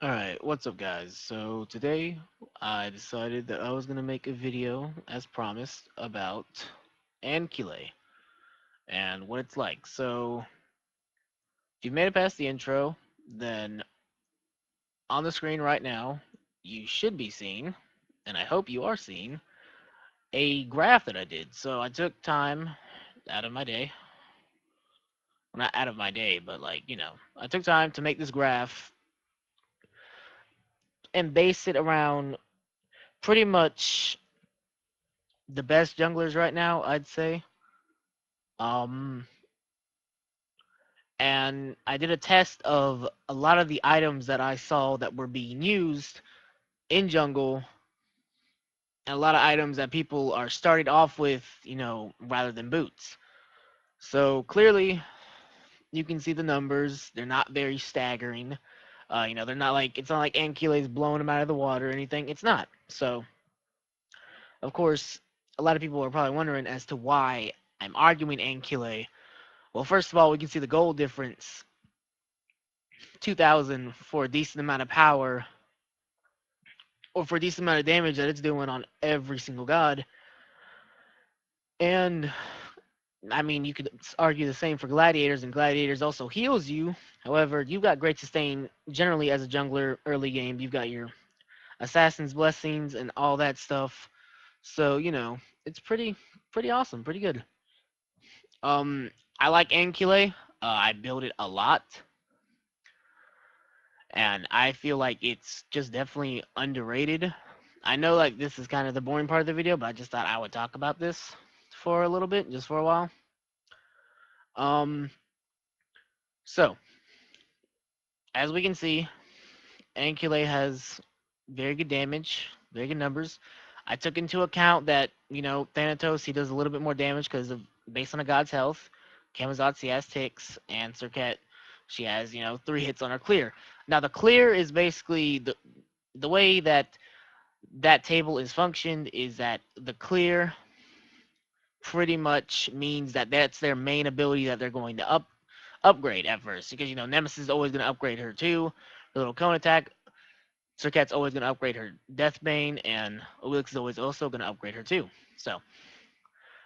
Alright, what's up guys? So today I decided that I was going to make a video as promised about Ancile and what it's like. So if you've made it past the intro, then on the screen right now you should be seeing, and I hope you are seeing, a graph that I did. So I took time out of my day, well, not out of my day, but I took time to make this graph and base it around pretty much the best junglers right now, I'd say. Um, and I did a test of a lot of the items that I saw that were being used in jungle, and a lot of items that people are starting off with, rather than boots. So clearly, you can see the numbers. They're not very staggering. They're not like it's not like Anquile's blowing them out of the water or anything. It's not. So, of course, a lot of people are probably wondering as to why I'm arguing Anquile. Well, first of all, we can see the gold difference, 2,000 for a decent amount of power or for a decent amount of damage that it's doing on every single god. And I mean, you could argue the same for gladiators, and gladiators also heals you. However, you've got great sustain generally as a jungler early game. You've got your assassin's blessings and all that stuff. So it's pretty awesome, pretty good. Um, I like Ancile. I build it a lot, and I feel like it's just definitely underrated. I know like this is kind of the boring part of the video, but I just thought I would talk about this for a little bit, just for a while. Um, so as we can see, Ancule has very good damage, very good numbers. I took into account that Thanatos he does a little bit more damage because of based on a god's health. Camazotz he has ticks, and Serket she has 3 hits on her clear. Now the clear is basically the way that table is functioned is that the clear pretty much means that that's their main ability that they're going to upgrade at first, because Nemesis is always going to upgrade her too. The little cone attack, Serket's always going to upgrade her Deathbane, and Obelix is always also going to upgrade her too. So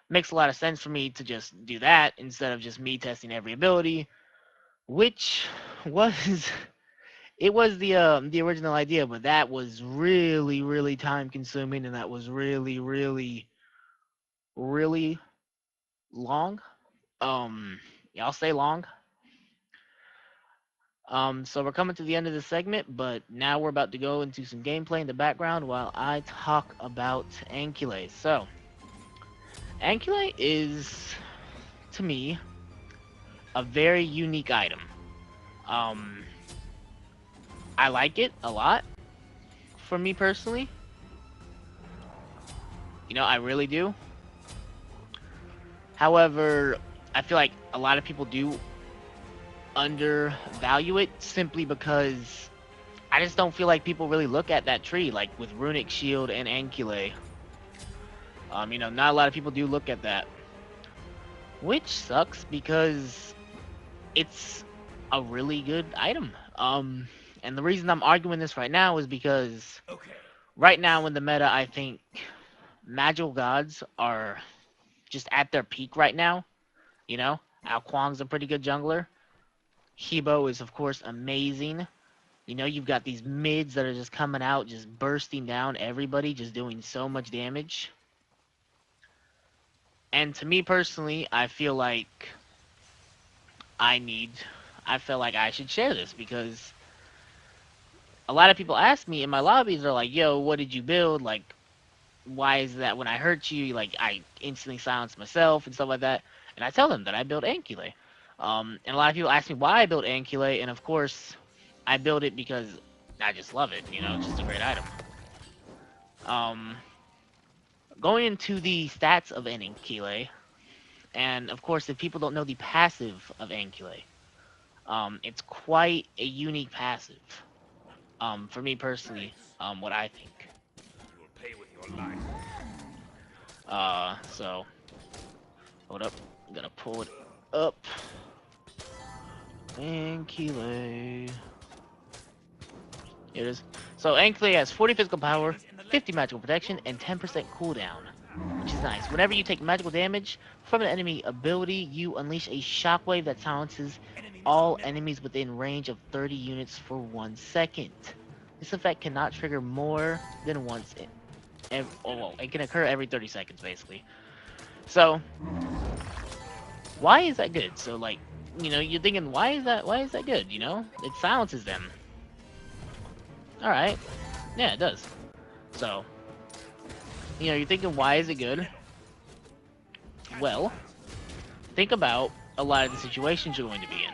makes a lot of sense for me to just do that instead of just me testing every ability, which was it was the original idea, but that was really time consuming, and that was really long. Yeah, I'll say long. So we're coming to the end of the segment, but now we're about to go into some gameplay in the background while I talk about Ancule. So, Ancule is, to me, a very unique item. Um, I like it a lot, for me personally. I really do. However, I feel like a lot of people do undervalue it simply because I just don't feel like people really look at that tree, like with Runic Shield and Ancule. Not a lot of people do look at that, which sucks because it's a really good item. And the reason I'm arguing this right now is because right now in the meta, I think magical gods are just at their peak right now. Ao Kuang's a pretty good jungler. Hebo is of course amazing. You've got these mids that are just coming out, just bursting down everybody, just doing so much damage. And to me personally, I need, I feel like I should share this because a lot of people ask me in my lobbies are like, yo, what did you build? Like, why is that when I hurt you, like, I instantly silence myself and stuff like that? And I tell them that I built Ancule. And a lot of people ask me why I built Ancule, and of course, I built it because I just love it. It's just a great item. Um, Going into the stats of an Ancule, and of course, if people don't know the passive of Ancule, it's quite a unique passive. For me personally, what I think. You will pay with your life. So hold up, I'm gonna pull it up. Ancile. Here it is. So Ancile has 40 physical power, Enemies in the 50 left. magical protection, and 10% cooldown, which is nice. Whenever you take magical damage from an enemy ability, you unleash a shockwave that silences Enemy missile all middle. enemies within range of 30 units for 1 second. This effect cannot trigger more than once. Well, it can occur every 30 seconds, basically. So, why is that good? So, like, you're thinking, why is that good? It silences them. All right, yeah, it does. So, you're thinking, why is it good? Well, think about a lot of the situations you're going to be in.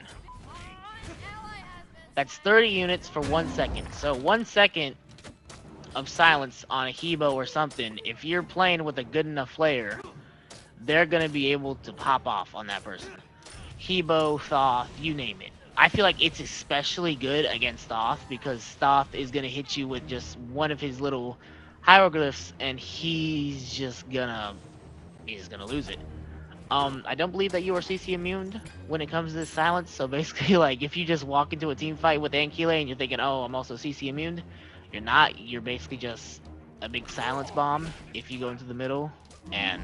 That's 30 units for 1 second. So 1 second of silence on a Hebo or something, if you're playing with a good enough player, they're going to be able to pop off on that person. Hebo, Thoth, you name it. I feel like it's especially good against Thoth because Thoth is going to hit you with just one of his little hieroglyphs and he's gonna lose it. I don't believe that you are CC immune when it comes to this silence. So basically, like, if you just walk into a team fight with Ancile and you're thinking, oh, I'm also CC immune, you're not. You're basically just a big silence bomb if you go into the middle and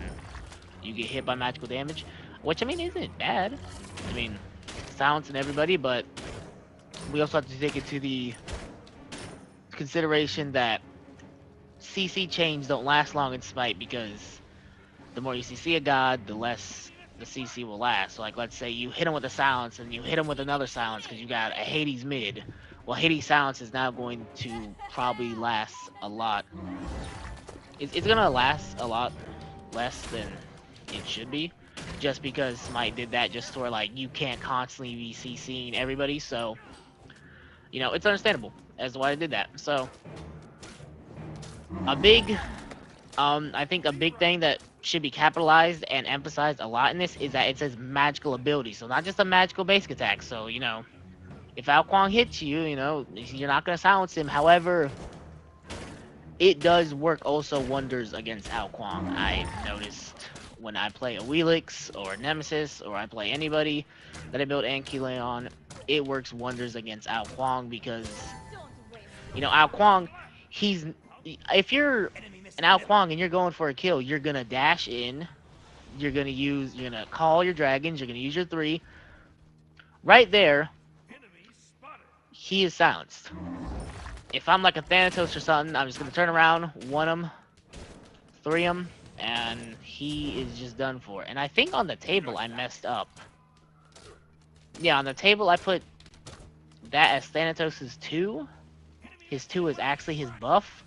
you get hit by magical damage. Which, I mean, isn't bad. I mean, silencing everybody, but we also have to take into the consideration that CC chains don't last long in Smite because the more you CC a god, the less the CC will last. So, like, let's say you hit him with a silence and you hit him with another silence because you got a Hades mid. Well, Hades silence is now going to probably last a lot. It's gonna last a lot less than it should be, just because Smite did that just where, like, you can't constantly be CCing everybody. So, it's understandable as to why they did that. So, a big I think a big thing that should be capitalized and emphasized a lot in this is that it says magical ability. So not just a magical basic attack. So, if Ao Kwang hits you, you're not going to silence him. However, it does work also wonders against Ao Kwang. I've noticed when I play a Wheelix or a Nemesis or I play anybody that I build Ancile on, it works wonders against Ao Kwang because, Ao Kwang, he's if you're Enemy an missile Ao middle. Kwang and you're going for a kill, you're gonna dash in, you're gonna call your dragons, you're gonna use your three. Right there, Enemy spotted. he is silenced. If I'm like a Thanatos or something, I'm just gonna turn around, one him, three him, and he is just done for. And I think on the table I messed up. Yeah, on the table I put that as Thanatos' 2. His 2 is actually his buff.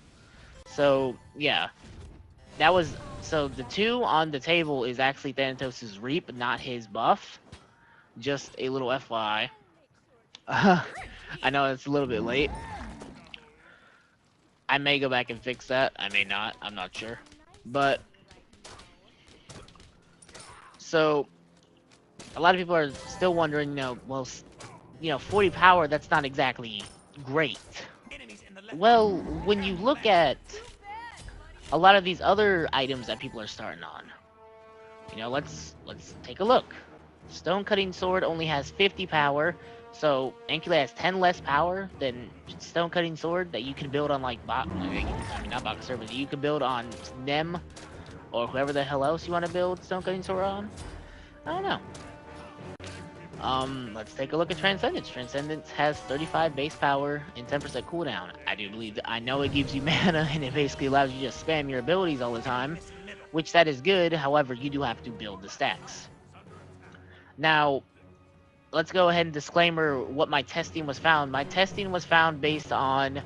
So, yeah. That was so the 2 on the table is actually Thanatos' Reap, not his buff. Just a little FYI. I know it's a little bit late. I may go back and fix that. I may not. I'm not sure. But so a lot of people are still wondering, well, 40 power, that's not exactly great. Enemies in the left. Well, when you look at a lot of these other items that people are starting on, let's take a look. Stone Cutting Sword only has 50 power, so Ancile has 10 less power than Stone Cutting Sword that you can build on, like, I mean, not Boxer, but you can build on Nem or whoever the hell else you want to build Stone Cutting Sword on. I don't know. Let's take a look at Transcendence. Transcendence has 35 base power and 10% cooldown. I do believe that I know it gives you mana and it basically allows you to just spam your abilities all the time, Missile middle. which that is good. However, you do have to build the stacks. Now, let's go ahead and disclaimer what my testing was found. My testing was found based on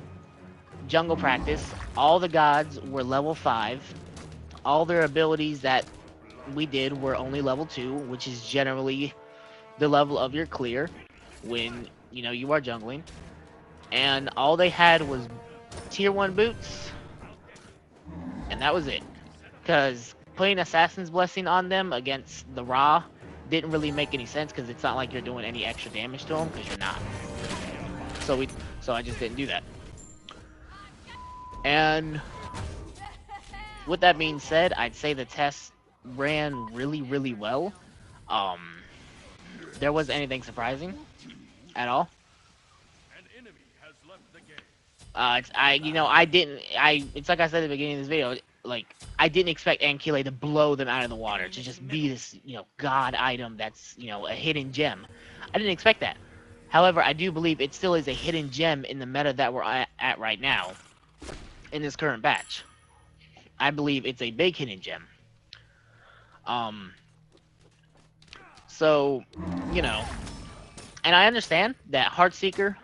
jungle practice. All the gods were level 5. All their abilities that we did were only level 2, which is generally the level of your clear when, you are jungling. And all they had was tier 1 boots, and that was it. Because putting Assassin's Blessing on them against the Ra didn't really make any sense because it's not like you're doing any extra damage to them because you're not. So I just didn't do that. And with that being said, I'd say the test ran really, really well. Um, there wasn't anything surprising at all. An enemy has left the game. I didn't. It's like I said at the beginning of this video. Like, I didn't expect Ancile to blow them out of the water to just be this, god item that's, a hidden gem. I didn't expect that. However, I do believe it still is a hidden gem in the meta that we're at right now in this current batch. I believe it's a big hidden gem. Um, so, you know, and I understand that Heartseeker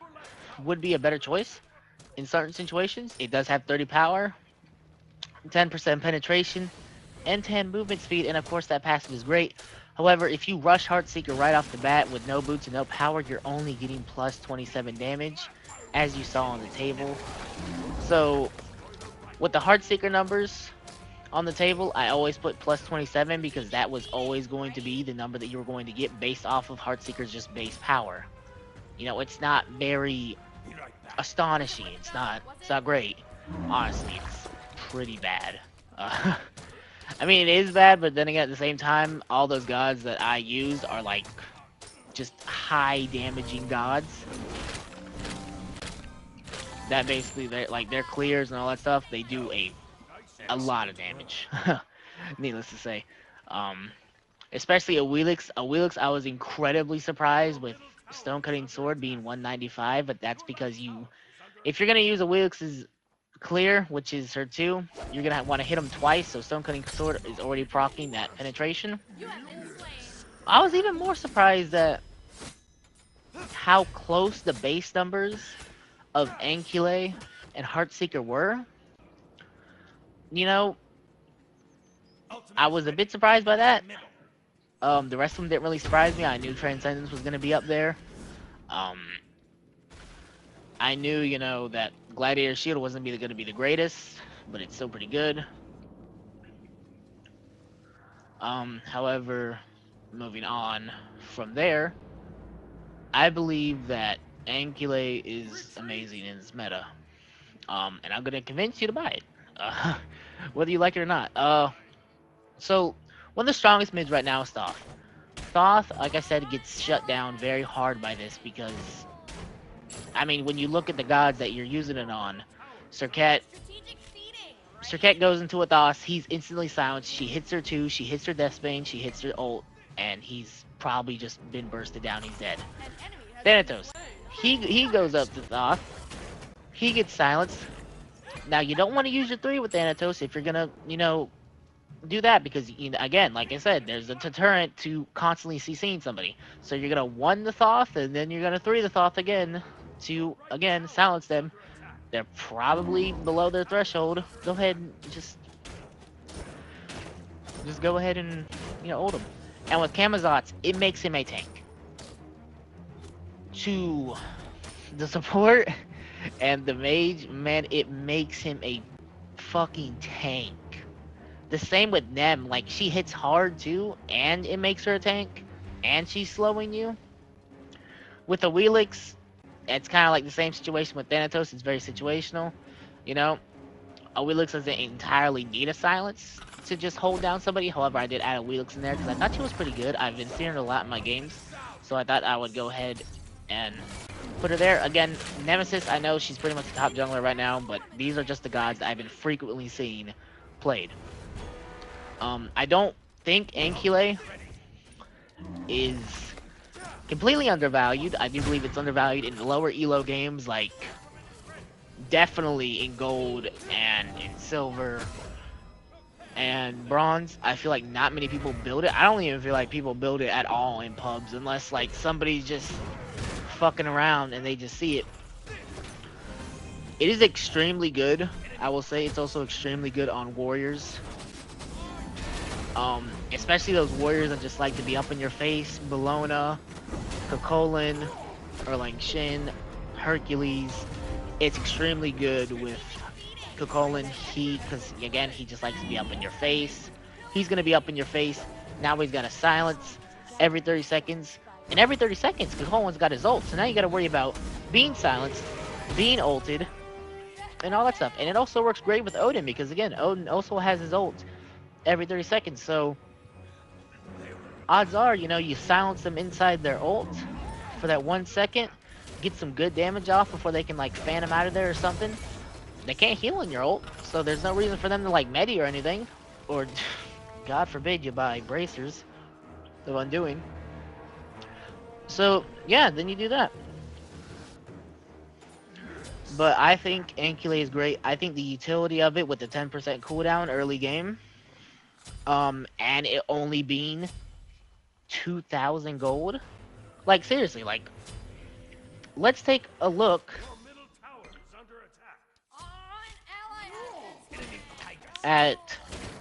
would be a better choice in certain situations. It does have 30 power, 10% penetration, and 10 movement speed, and of course that passive is great. However, if you rush Heartseeker right off the bat with no boots and no power, you're only getting plus 27 damage, as you saw on the table. So, with the Heartseeker numbers on the table, I always put plus 27 because that was always going to be the number that you were going to get based off of Heartseeker's just base power. It's not very astonishing. It's not great. Honestly, it's pretty bad. Uh, I mean, it is bad, but then again, at the same time, all those gods that I used are like just high damaging gods. That basically, their clears and all that stuff, they do a lot of damage. Needless to say, um, especially a Wheelix. A Wheelix, I was incredibly surprised with Stone Cutting Sword being 195, but that's because if you're gonna use a Wheelix's clear, which is her 2, you're gonna want to hit them twice, so Stone Cutting Sword is already proccing that penetration. I was even more surprised at how close the base numbers of Ancile and Heartseeker were. You know, I was a bit surprised by that. The rest of them didn't really surprise me. I knew Transcendence was gonna be up there. Um, I knew, that Gladiator Shield wasn't gonna be the greatest, but it's still pretty good. However, moving on from there, I believe that Ancile is amazing in this meta. And I'm gonna convince you to buy it, uh, whether you like it or not. So one of the strongest mids right now is Thoth. Thoth, like I said, gets shut down very hard by this because, I mean, when you look at the gods that you're using it on, Serket, Serket goes into a Thoth, he's instantly silenced. She hits her 2, she hits her Deathbane, she hits her ult, and he's probably just been bursted down. He's dead. Thanatos, he goes up to Thoth, he gets silenced. Now you don't want to use your 3 with Thanatos if you're gonna, do that because, again, like I said, there's a deterrent to constantly CCing somebody. So you're gonna 1 the Thoth, and then you're gonna 3 the Thoth again to, again, silence them. They're probably below their threshold. Go ahead and just go ahead and, ult him. And with Camazotz, it makes him a tank. To the support and the mage, man, it makes him a fucking tank. The same with Nem, like, she hits hard too, and it makes her a tank, and she's slowing you. With the Wheelix, it's kind of like the same situation with Thanatos. It's very situational. A Wheelix doesn't entirely need a silence to just hold down somebody. However, I did add a Wheelix in there because I thought she was pretty good. I've been seeing her a lot in my games, so I thought I would go ahead and put her there. Again, Nemesis, I know she's pretty much the top jungler right now, but these are just the gods that I've been frequently seeing played. I don't think Ancile is completely undervalued. I do believe it's undervalued in the lower elo games, like definitely in gold and in silver and bronze. I feel like not many people build it. I don't even feel like people build it at all in pubs unless like somebody's just fucking around and they just see it. It is extremely good. I will say it's also extremely good on warriors. Especially those warriors that just like to be up in your face. Bellona, Kokolin, Erlang Shin, Hercules. It's extremely good with Kokolin. Because again, he just likes to be up in your face. He's gonna be up in your face. Now he's got a silence every 30 seconds. And every 30 seconds, Kokolin's got his ult. So now you gotta worry about being silenced, being ulted, and all that stuff. And it also works great with Odin because again, Odin also has his ult every 30 seconds. So odds are, you silence them inside their ult for that 1 second. get some good damage off before they can like fan him out of there or something. They can't heal in your ult, so there's no reason for them to like medi or anything. Or, God forbid, you buy bracers of undoing. So yeah, then you do that. But I think Ancile is great. I think the utility of it with the 10% cooldown early game, and it only being 2,000 gold. Like seriously, like let's take a look Your middle tower is under attack. at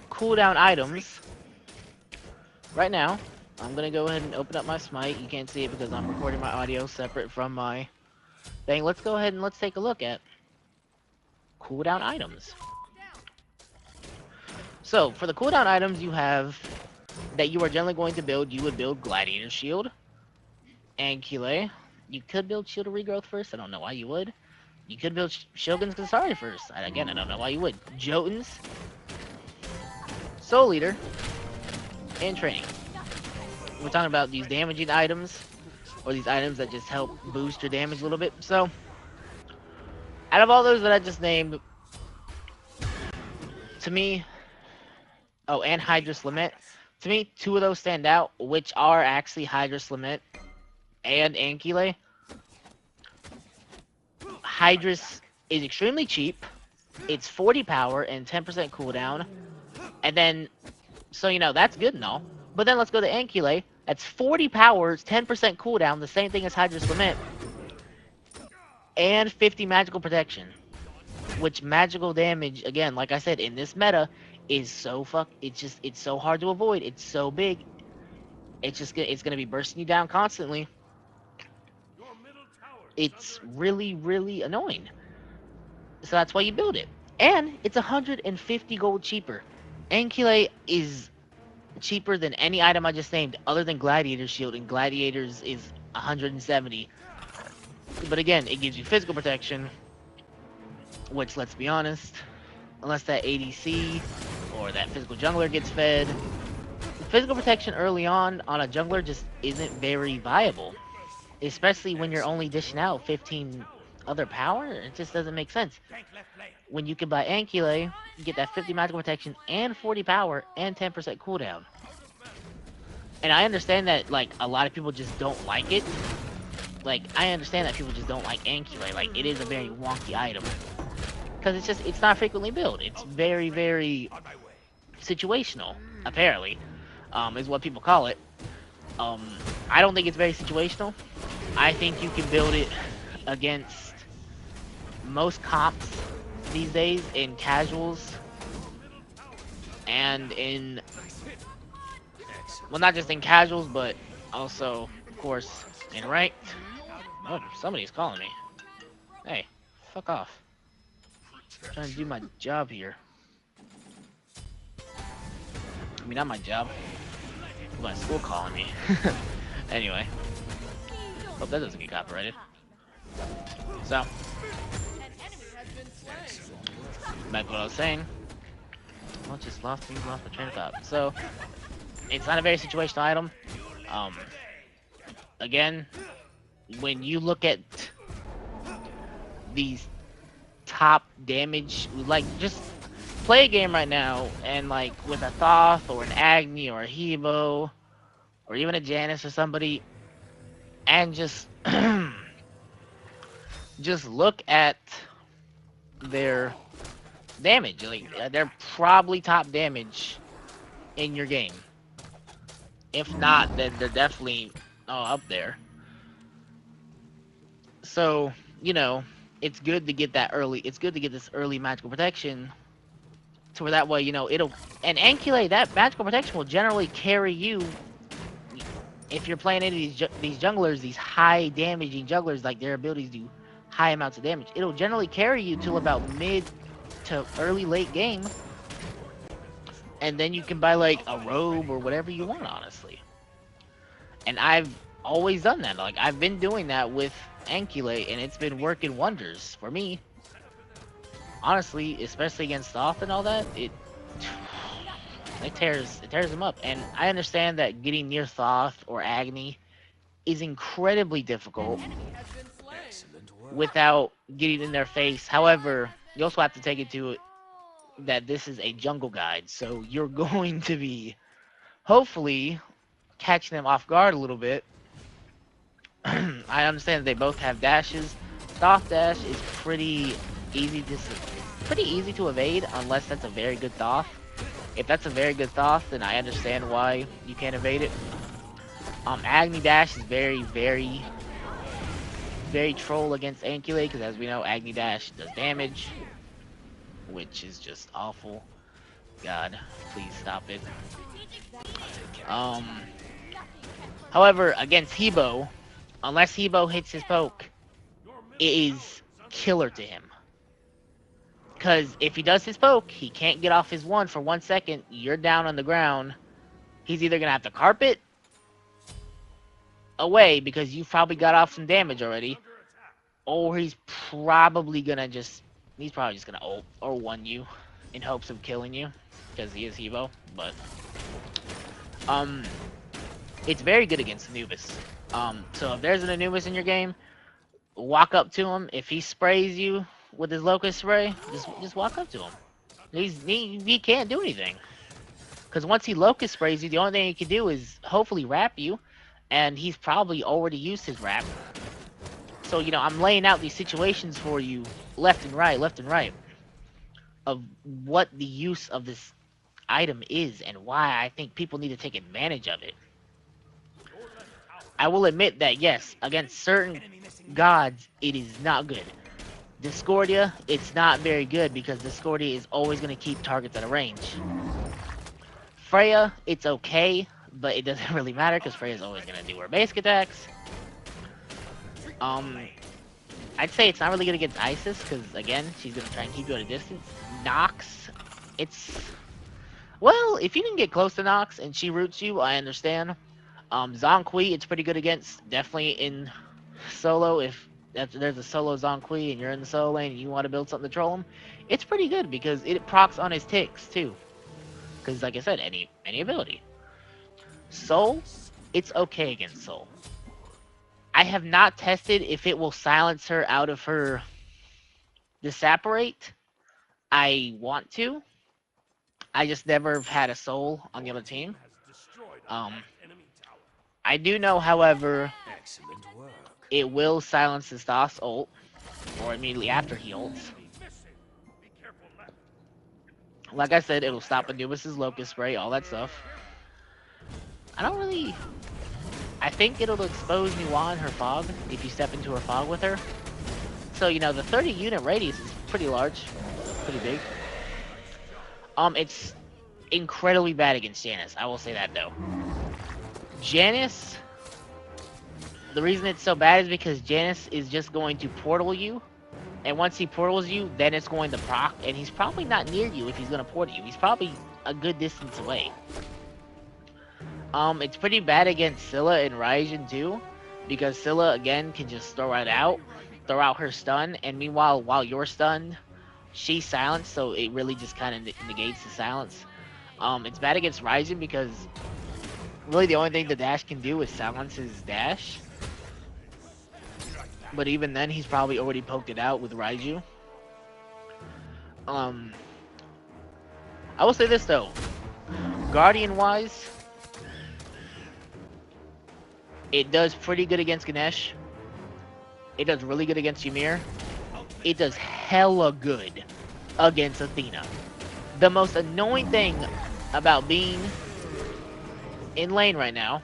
cooldown items right now. I'm gonna go ahead and open up my Smite. You can't see it because I'm recording my audio separate from my thing. Let's go ahead and let's take a look at cooldown items. So for the cooldown items you have that you are generally going to build, you would build Gladiator Shield, Ancile. You could build Shield of Regrowth first. I don't know why you would. You could build Shogun's Kasari first. Again, I don't know why you would. Jotuns, Soul Eater, and Training. We're talking about these damaging items, or these items that just help boost your damage a little bit. So, out of all those that I just named, to me, oh, and Hydrus Lament, to me, two of those stand out, which are actually Hydrus Lament and Ancile. Hydrus is extremely cheap. It's 40 power and 10% cooldown. And then, so you know, that's good and all. But then let's go to Ancile. That's 40 power, 10% cooldown, the same thing as Hydrus Lament. And 50 magical protection. Which magical damage, again, like I said, in this meta, is so it's so hard to avoid. It's so big. It's gonna be bursting you down constantly. Your middle tower is It's under attack. really, really annoying. So that's why you build it. And it's 150 gold cheaper. Ancile is cheaper than any item I just named, other than Gladiator Shield, and Gladiators is 170. But again, it gives you physical protection, which, let's be honest, unless that ADC or that physical jungler gets fed, physical protection early on a jungler just isn't very viable. Especially when you're only dishing out 15 other power, it just doesn't make sense. Tank left lane. When you can buy Ancile, you get that 50 magical protection and 40 power and 10% cooldown. And I understand that, like, a lot of people just don't like it. Like, I understand that people just don't like Ancile. Like, it is a very wonky item. Because it's not frequently built. It's very, very On my way. situational, apparently, is what people call it. I don't think it's very situational. I think you can build it against most comps these days in casuals and in, well, not just in casuals, but also, of course, in ranked. Oh, somebody's calling me. Hey, fuck off. I'm trying to do my job here. I mean, not my job. My school calling me. Anyway. Hope that doesn't get copyrighted. So, back to what I was saying. Well, just lost my train of thought. So, it's not a very situational item. Again, when you look at these top damage, like, just play a game right now, and like with a Thoth or an Agni or a Hebo or even a Janus or somebody, and just just look at their damage. Like, they're probably top damage in your game. If not, then they're definitely up there. So, you know, it's good to get that early. It's good to get this early magical protection, to where that way, you know, it'll. And Ancile, that magical protection will generally carry you. If you're playing any of these junglers, these high damaging junglers, like their abilities do high amounts of damage, it'll generally carry you till about mid to early late game, and then you can buy like a robe or whatever you want, honestly. And I've always done that. Like, I've been doing that with Ancile, and it's been working wonders for me. Honestly, especially against Thoth and all that, it tears them up. And I understand that getting near Thoth or Agni is incredibly difficult, without getting in their face. However, you also have to take into it that this is a jungle guide, so you're going to be hopefully catching them off guard a little bit. I understand they both have dashes. Soft dash is pretty easy to evade unless that's a very good Thoth. If that's a very good Thoth, then I understand why you can't evade it. Agni Dash is very troll against Ancile, because as we know, Agni Dash does damage, which is just awful. God, please stop it. Um, However, against Hebo, unless Hebo hits his poke, it is killer to him. Because if he does his poke, he can't get off his one for 1 second, you're down on the ground. He's either going to have to carpet away because you've probably got off some damage already, or he's probably just gonna ult or one you in hopes of killing you because he is Evo. But um, it's very good against Anubis. So if there's an Anubis in your game, walk up to him. If he sprays you with his locust spray, just walk up to him. He can't do anything because once he locust sprays you, the only thing he can do is hopefully wrap you, and he's probably already used his wrap. So, you know, I'm laying out these situations for you left and right, of what the use of this item is and why I think people need to take advantage of it. I will admit that, yes, against certain gods, it is not good. Discordia, it's not very good because Discordia is always going to keep targets at a range. Freya, it's okay, but it doesn't really matter because Freya's always going to do her basic attacks. I'd say it's not really good against Isis, because, again, she's going to try and keep you at a distance. Nox, well, if you can get close to Nox and she roots you, I understand. Zhong Kui, it's pretty good against, definitely in solo. If there's a solo Zhong Kui and you're in the solo lane and you want to build something to troll him, it's pretty good because it procs on his ticks, too. Because, like I said, any ability. Soul, it's okay against Soul. I have not tested if it will silence her out of her Disapparate. I want to. I just never had a soul on the other team. I do know, however, it will silence his Thoth's ult, or immediately after he ults. Like I said, it'll stop Anubis' Locust Spray, all that stuff. I think it'll expose Nuwa and her fog if you step into her fog with her. So, you know, the 30 unit radius is pretty large, pretty big. It's incredibly bad against Janice, I will say that though. Janice, the reason it's so bad is because Janice is just going to portal you, and once he portals you, then it's going to proc, and he's probably not near you if he's going to portal you. He's probably a good distance away. It's pretty bad against Scylla and Raijin too, because Scylla again can just throw out her stun, and meanwhile, while you're stunned, she's silenced, so it really just kind of negates the silence. It's bad against Raijin because really the only thing the dash can do is silence his dash. But even then, he's probably already poked it out with Raiju. I will say this though, Guardian-wise, it does pretty good against Ganesh. It does really good against Ymir. It does hella good against Athena. The most annoying thing about being in lane right now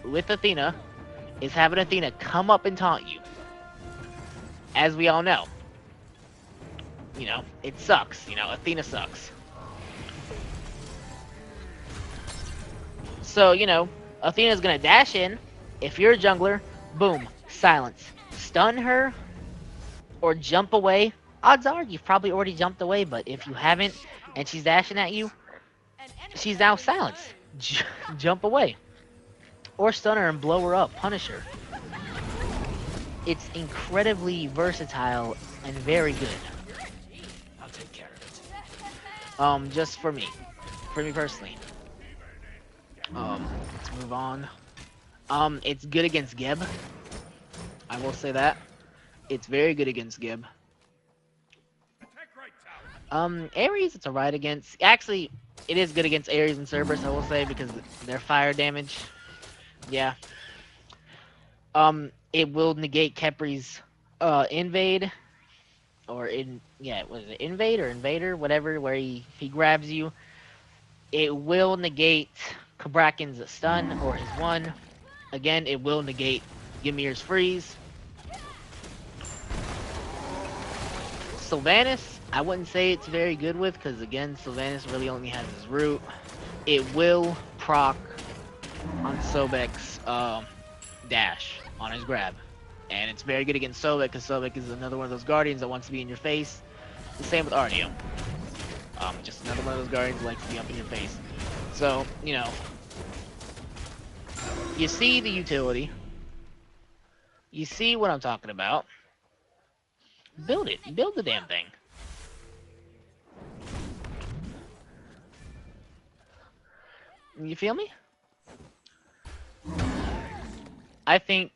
with Athena is having Athena come up and taunt you. As we all know. You know, it sucks. You know, Athena sucks. So, you know, Athena's gonna dash in. If you're a jungler, boom, silence. Stun her or jump away. Odds are you've probably already jumped away, but if you haven't and she's dashing at you, she's now silenced. Jump away. Or stun her and blow her up, punish her. It's incredibly versatile and very good. I'll take care of it. Just for me personally. Let's move on. It's good against Geb. I will say that. It's very good against Gib. Attack right tower. Ares, it's alright against. Actually, it is good against Ares and Cerberus, I will say, because their fire damage. Yeah. It will negate Kepri's invade or yeah, was it invade or invader, whatever, where he grabs you. It will negate Kabrakin's stun or his one. Again, it will negate Ymir's freeze. Sylvanas, I wouldn't say it's very good with, because again, Sylvanas really only has his root. It will proc on Sobek's dash on his grab. And it's very good against Sobek, because Sobek is another one of those guardians that wants to be in your face. The same with Arneo. Just another one of those guardians that likes to be up in your face. So, you know, you see the utility. You see what I'm talking about. Build it. Build the damn thing. You feel me? I think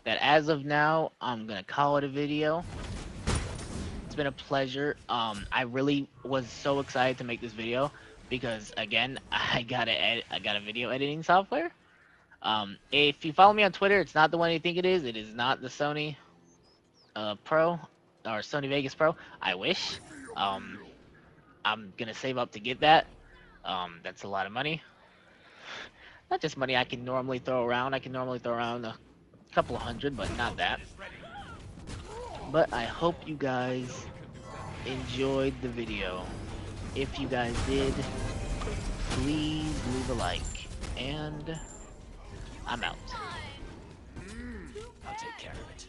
that as of now, I'm gonna call it a video. It's been a pleasure. I really was so excited to make this video because again, I got a video editing software. If you follow me on Twitter, it's not the one you think it is. It is not the Sony Pro or Sony Vegas Pro. I wish. I'm gonna save up to get that. That's a lot of money. Not just money I can normally throw around. I can normally throw around a couple of hundred, but not that. But I hope you guys enjoyed the video. If you guys did, please leave a like. And I'm out. I'll take care of it.